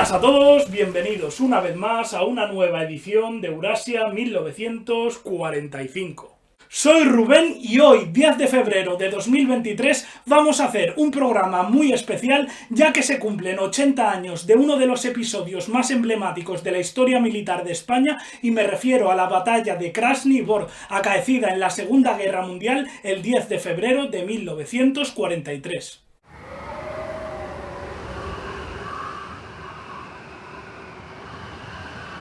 Buenas a todos, bienvenidos una vez más a una nueva edición de Eurasia 1945. Soy Rubén y hoy, 10 de febrero de 2023, vamos a hacer un programa muy especial ya que se cumplen 80 años de uno de los episodios más emblemáticos de la historia militar de España y me refiero a la batalla de Krasny Bor, acaecida en la Segunda Guerra Mundial el 10 de febrero de 1943.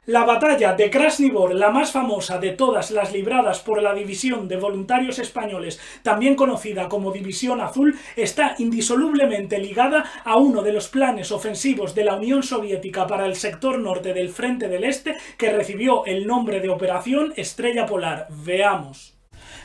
La batalla de Krasny Bor, la más famosa de todas las libradas por la División de Voluntarios Españoles, también conocida como División Azul, está indisolublemente ligada a uno de los planes ofensivos de la Unión Soviética para el sector norte del Frente del Este, que recibió el nombre de Operación Estrella Polar. Veamos.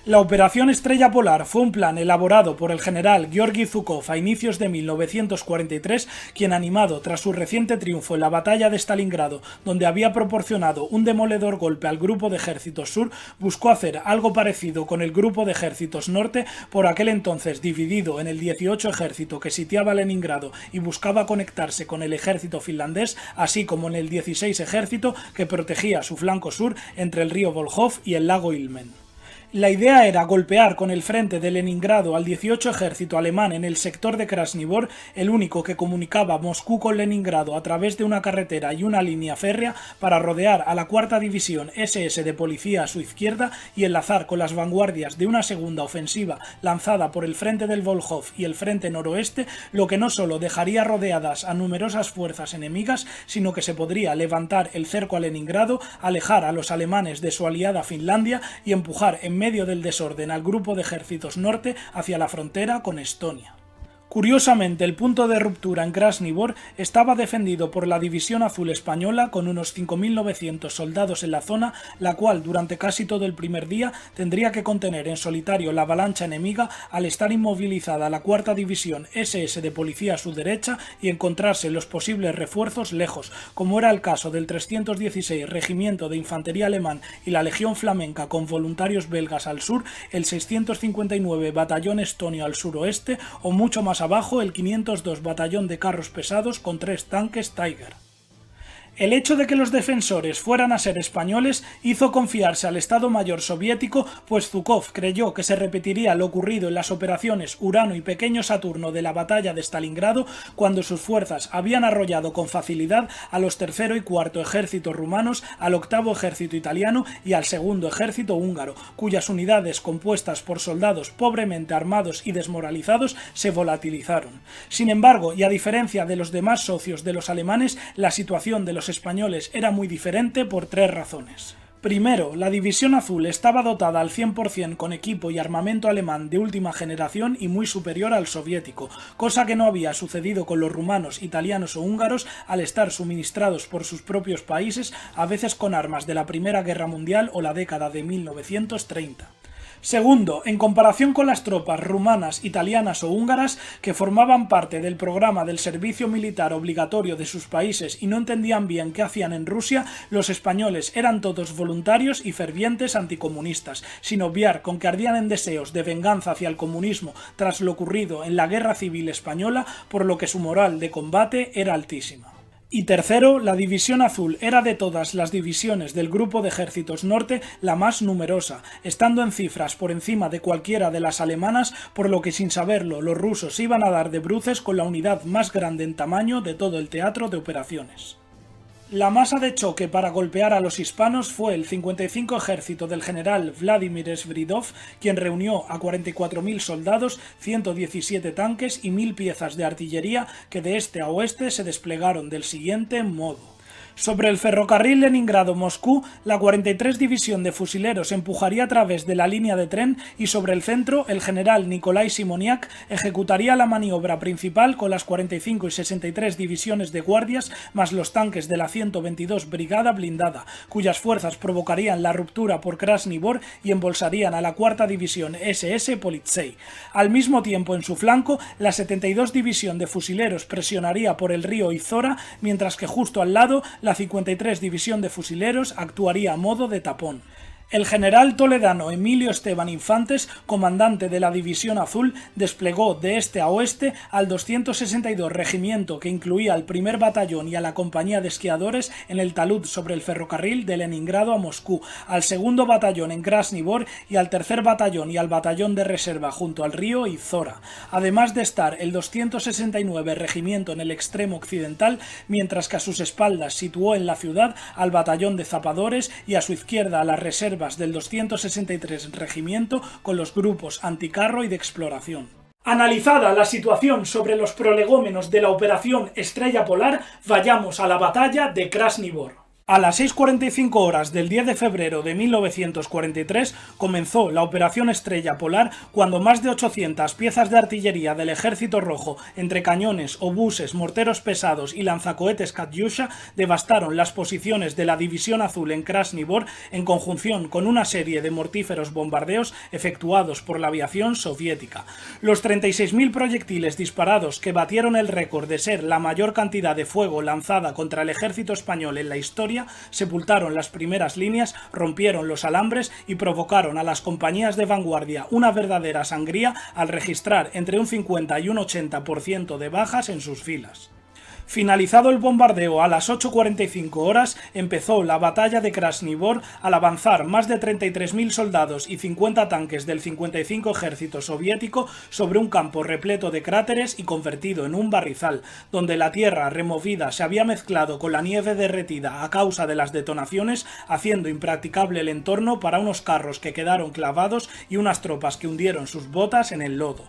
La Operación Estrella Polar fue un plan elaborado por el general Georgi Zhukov a inicios de 1943, quien, animado tras su reciente triunfo en la batalla de Stalingrado, donde había proporcionado un demoledor golpe al Grupo de Ejércitos Sur, buscó hacer algo parecido con el Grupo de Ejércitos Norte, por aquel entonces dividido en el 18 Ejército que sitiaba Leningrado y buscaba conectarse con el ejército finlandés, así como en el 16 Ejército que protegía su flanco sur entre el río Volkhov y el lago Ilmen. La idea era golpear con el frente de Leningrado al 18 Ejército alemán en el sector de Krasny Bor, el único que comunicaba Moscú con Leningrado a través de una carretera y una línea férrea, para rodear a la cuarta división SS de policía a su izquierda y enlazar con las vanguardias de una segunda ofensiva lanzada por el frente del Volkhov y el frente noroeste, lo que no solo dejaría rodeadas a numerosas fuerzas enemigas, sino que se podría levantar el cerco a Leningrado, alejar a los alemanes de su aliada Finlandia y empujar en medio del desorden al Grupo de Ejércitos Norte hacia la frontera con Estonia. Curiosamente, el punto de ruptura en Krasny Bor estaba defendido por la División Azul Española con unos 5.900 soldados en la zona, la cual durante casi todo el primer día tendría que contener en solitario la avalancha enemiga al estar inmovilizada la cuarta división SS de policía a su derecha y encontrarse los posibles refuerzos lejos, como era el caso del 316 Regimiento de Infantería Alemán y la Legión Flamenca con voluntarios belgas al sur, el 659 Batallón Estonio al suroeste o mucho más abajo el 502 Batallón de Carros Pesados con 3 tanques Tiger. El hecho de que los defensores fueran a ser españoles hizo confiarse al Estado Mayor soviético, pues Zhukov creyó que se repetiría lo ocurrido en las operaciones Urano y Pequeño Saturno de la batalla de Stalingrado, cuando sus fuerzas habían arrollado con facilidad a los tercero y cuarto ejércitos rumanos, al octavo ejército italiano y al segundo ejército húngaro, cuyas unidades compuestas por soldados pobremente armados y desmoralizados se volatilizaron. Sin embargo, y a diferencia de los demás socios de los alemanes, la situación de los españoles era muy diferente por 3 razones. Primero, la División Azul estaba dotada al 100% con equipo y armamento alemán de última generación y muy superior al soviético, cosa que no había sucedido con los rumanos, italianos o húngaros al estar suministrados por sus propios países, a veces con armas de la Primera Guerra Mundial o la década de 1930. Segundo, en comparación con las tropas rumanas, italianas o húngaras que formaban parte del programa del servicio militar obligatorio de sus países y no entendían bien qué hacían en Rusia, los españoles eran todos voluntarios y fervientes anticomunistas, sin obviar con que ardían en deseos de venganza hacia el comunismo tras lo ocurrido en la Guerra Civil Española, por lo que su moral de combate era altísima. Y tercero, la División Azul era de todas las divisiones del Grupo de Ejércitos Norte la más numerosa, estando en cifras por encima de cualquiera de las alemanas, por lo que sin saberlo los rusos iban a dar de bruces con la unidad más grande en tamaño de todo el teatro de operaciones. La masa de choque para golpear a los hispanos fue el 55 Ejército del general Vladimir Sverdlov, quien reunió a 44.000 soldados, 117 tanques y 1.000 piezas de artillería que de este a oeste se desplegaron del siguiente modo. Sobre el ferrocarril Leningrado-Moscú, la 43 División de Fusileros empujaría a través de la línea de tren y sobre el centro, el general Nikolai Simoniak ejecutaría la maniobra principal con las 45 y 63 divisiones de guardias más los tanques de la 122 Brigada Blindada, cuyas fuerzas provocarían la ruptura por Krasny Bor y embolsarían a la 4ª División SS Politsey. Al mismo tiempo, en su flanco, la 72 División de Fusileros presionaría por el río Izora, mientras que justo al lado, la 53 División de Fusileros actuaría a modo de tapón. El general toledano Emilio Esteban Infantes, comandante de la División Azul, desplegó de este a oeste al 262 Regimiento, que incluía al 1er Batallón y a la Compañía de Esquiadores en el talud sobre el ferrocarril de Leningrado a Moscú, al 2º Batallón en Krasny Bor y al 3er Batallón y al Batallón de Reserva junto al río Izora, además de estar el 269 Regimiento en el extremo occidental, mientras que a sus espaldas situó en la ciudad al Batallón de Zapadores y a su izquierda a las reservas del 263 Regimiento con los grupos anticarro y de exploración. Analizada la situación sobre los prolegómenos de la Operación Estrella Polar, vayamos a la batalla de Krasny Bor. A las 6:45 horas del 10 de febrero de 1943 comenzó la Operación Estrella Polar, cuando más de 800 piezas de artillería del Ejército Rojo, entre cañones, obuses, morteros pesados y lanzacohetes Katyusha, devastaron las posiciones de la División Azul en Krasny Bor, en conjunción con una serie de mortíferos bombardeos efectuados por la aviación soviética. Los 36.000 proyectiles disparados, que batieron el récord de ser la mayor cantidad de fuego lanzada contra el ejército español en la historia, sepultaron las primeras líneas, rompieron los alambres y provocaron a las compañías de vanguardia una verdadera sangría al registrar entre un 50 y un 80% de bajas en sus filas. Finalizado el bombardeo a las 8:45 horas, empezó la batalla de Krasny Bor al avanzar más de 33.000 soldados y 50 tanques del 55 ejército soviético sobre un campo repleto de cráteres y convertido en un barrizal, donde la tierra removida se había mezclado con la nieve derretida a causa de las detonaciones, haciendo impracticable el entorno para unos carros que quedaron clavados y unas tropas que hundieron sus botas en el lodo.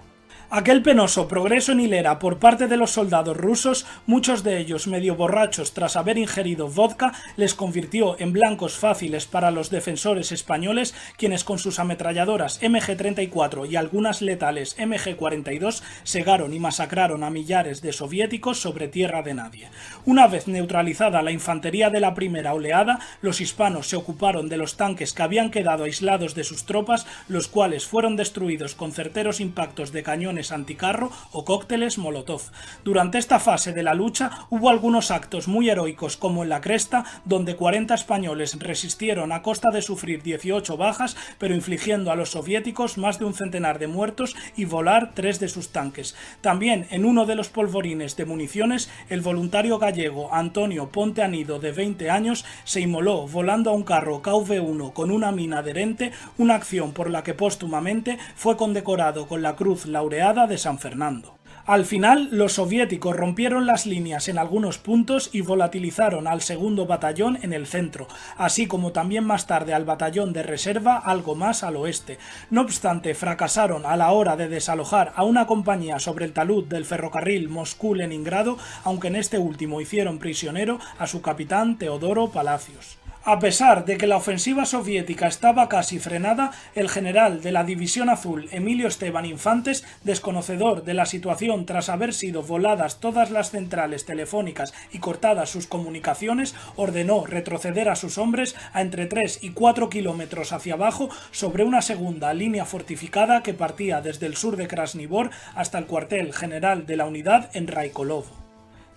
Aquel penoso progreso en hilera por parte de los soldados rusos, muchos de ellos medio borrachos tras haber ingerido vodka, les convirtió en blancos fáciles para los defensores españoles, quienes con sus ametralladoras MG-34 y algunas letales MG-42 cegaron y masacraron a millares de soviéticos sobre tierra de nadie. Una vez neutralizada la infantería de la primera oleada, los hispanos se ocuparon de los tanques que habían quedado aislados de sus tropas, los cuales fueron destruidos con certeros impactos de cañones anticarro o cócteles Molotov. Durante esta fase de la lucha hubo algunos actos muy heroicos, como en la Cresta, donde 40 españoles resistieron a costa de sufrir 18 bajas, pero infligiendo a los soviéticos más de un centenar de muertos y volar 3 de sus tanques. También en uno de los polvorines de municiones, el voluntario gallego Antonio Ponte Anido, de 20 años, se inmoló volando a un carro KV-1 con una mina adherente, una acción por la que póstumamente fue condecorado con la Cruz Laureada de San Fernando. Al final, los soviéticos rompieron las líneas en algunos puntos y volatilizaron al 2º batallón en el centro, así como también más tarde al batallón de reserva algo más al oeste. No obstante, fracasaron a la hora de desalojar a una compañía sobre el talud del ferrocarril Moscú-Leningrado, aunque en este último hicieron prisionero a su capitán Teodoro Palacios. A pesar de que la ofensiva soviética estaba casi frenada, el general de la División Azul, Emilio Esteban Infantes, desconocedor de la situación tras haber sido voladas todas las centrales telefónicas y cortadas sus comunicaciones, ordenó retroceder a sus hombres a entre 3 y 4 kilómetros hacia abajo sobre una segunda línea fortificada que partía desde el sur de Krasny Bor hasta el cuartel general de la unidad en Raikolovo.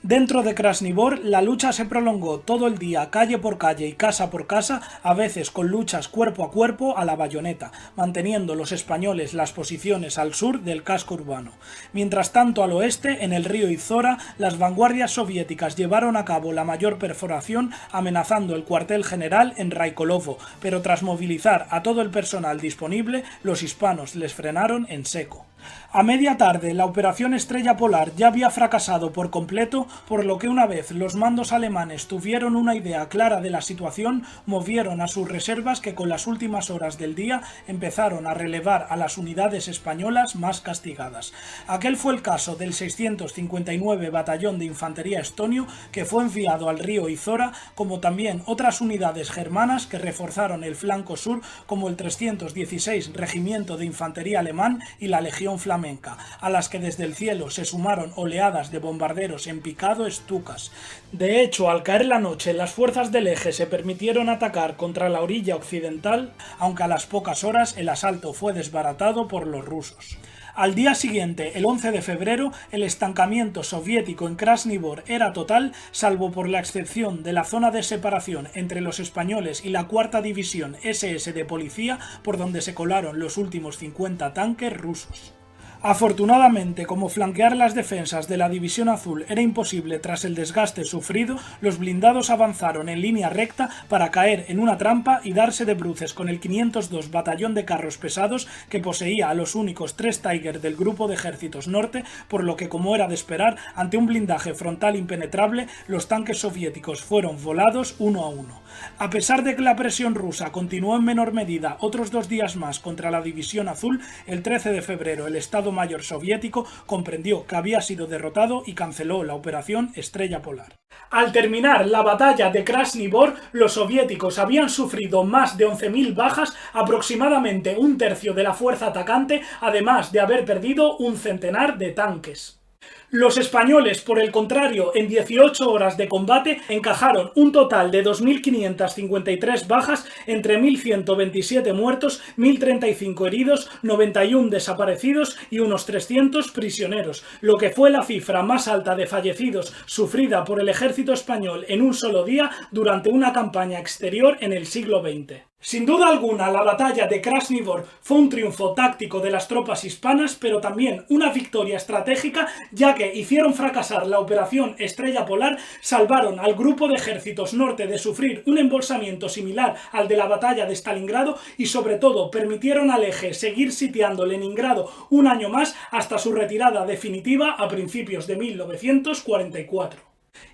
Dentro de Krasny Bor, la lucha se prolongó todo el día, calle por calle y casa por casa, a veces con luchas cuerpo a cuerpo a la bayoneta, manteniendo los españoles las posiciones al sur del casco urbano. Mientras tanto, al oeste, en el río Izora, las vanguardias soviéticas llevaron a cabo la mayor perforación, amenazando el cuartel general en Raikolovo, pero tras movilizar a todo el personal disponible, los hispanos les frenaron en seco. A media tarde, la Operación Estrella Polar ya había fracasado por completo, por lo que una vez los mandos alemanes tuvieron una idea clara de la situación, movieron a sus reservas, que con las últimas horas del día empezaron a relevar a las unidades españolas más castigadas. Aquel fue el caso del 659 Batallón de Infantería Estonio, que fue enviado al río Izora, como también otras unidades germanas que reforzaron el flanco sur, como el 316 Regimiento de Infantería Alemán y la Legión Flamenca, a las que desde el cielo se sumaron oleadas de bombarderos en picado Stukas. De hecho, al caer la noche, las fuerzas del eje se permitieron atacar contra la orilla occidental, aunque a las pocas horas el asalto fue desbaratado por los rusos. Al día siguiente, el 11 de febrero, el estancamiento soviético en Krasni Bor era total, salvo por la excepción de la zona de separación entre los españoles y la cuarta división SS de policía, por donde se colaron los últimos 50 tanques rusos. Afortunadamente, como flanquear las defensas de la División Azul era imposible tras el desgaste sufrido, los blindados avanzaron en línea recta para caer en una trampa y darse de bruces con el 502 Batallón de Carros Pesados, que poseía a los únicos 3 Tiger del Grupo de Ejércitos Norte, por lo que, como era de esperar, ante un blindaje frontal impenetrable, los tanques soviéticos fueron volados uno a uno. A pesar de que la presión rusa continuó en menor medida otros 2 días más contra la División Azul, el 13 de febrero el Estado Mayor soviético comprendió que había sido derrotado y canceló la operación Estrella Polar. Al terminar la batalla de Krasni Bor, los soviéticos habían sufrido más de 11.000 bajas, aproximadamente un tercio de la fuerza atacante, además de haber perdido un centenar de tanques. Los españoles, por el contrario, en 18 horas de combate encajaron un total de 2.553 bajas, entre 1.127 muertos, 1.035 heridos, 91 desaparecidos y unos 300 prisioneros, lo que fue la cifra más alta de fallecidos sufrida por el ejército español en un solo día durante una campaña exterior en el siglo XX. Sin duda alguna, la batalla de Krasni Bor fue un triunfo táctico de las tropas hispanas, pero también una victoria estratégica, ya que hicieron fracasar la operación Estrella Polar, salvaron al Grupo de Ejércitos Norte de sufrir un embolsamiento similar al de la batalla de Stalingrado y, sobre todo, permitieron al Eje seguir sitiando Leningrado un año más hasta su retirada definitiva a principios de 1944.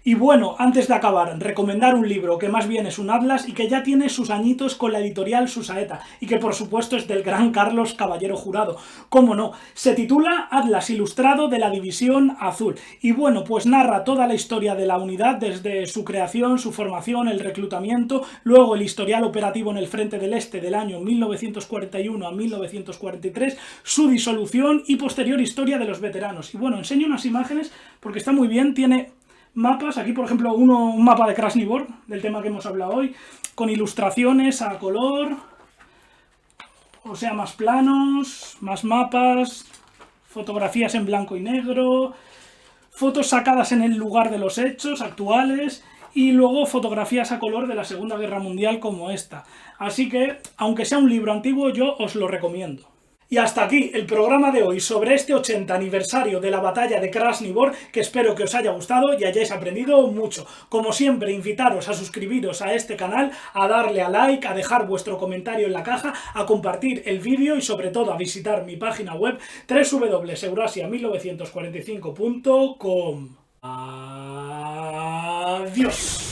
Y bueno, antes de acabar, recomendar un libro que más bien es un atlas y que ya tiene sus añitos con la editorial Susaeta y que por supuesto es del gran Carlos Caballero Jurado. ¿Cómo no? Se titula Atlas Ilustrado de la División Azul y bueno, pues narra toda la historia de la unidad desde su creación, su formación, el reclutamiento, luego el historial operativo en el Frente del Este del año 1941 a 1943, su disolución y posterior historia de los veteranos. Y bueno, enseño unas imágenes porque está muy bien, tiene mapas, aquí por ejemplo un mapa de Krasni Bor, del tema que hemos hablado hoy, con ilustraciones a color, o sea, más planos, más mapas, fotografías en blanco y negro, fotos sacadas en el lugar de los hechos actuales y luego fotografías a color de la Segunda Guerra Mundial como esta. Así que, aunque sea un libro antiguo, yo os lo recomiendo. Y hasta aquí el programa de hoy sobre este 80 aniversario de la batalla de Krasni Bor, que espero que os haya gustado y hayáis aprendido mucho. Como siempre, invitaros a suscribiros a este canal, a darle a like, a dejar vuestro comentario en la caja, a compartir el vídeo y sobre todo a visitar mi página web www.eurasia1945.com. Adiós.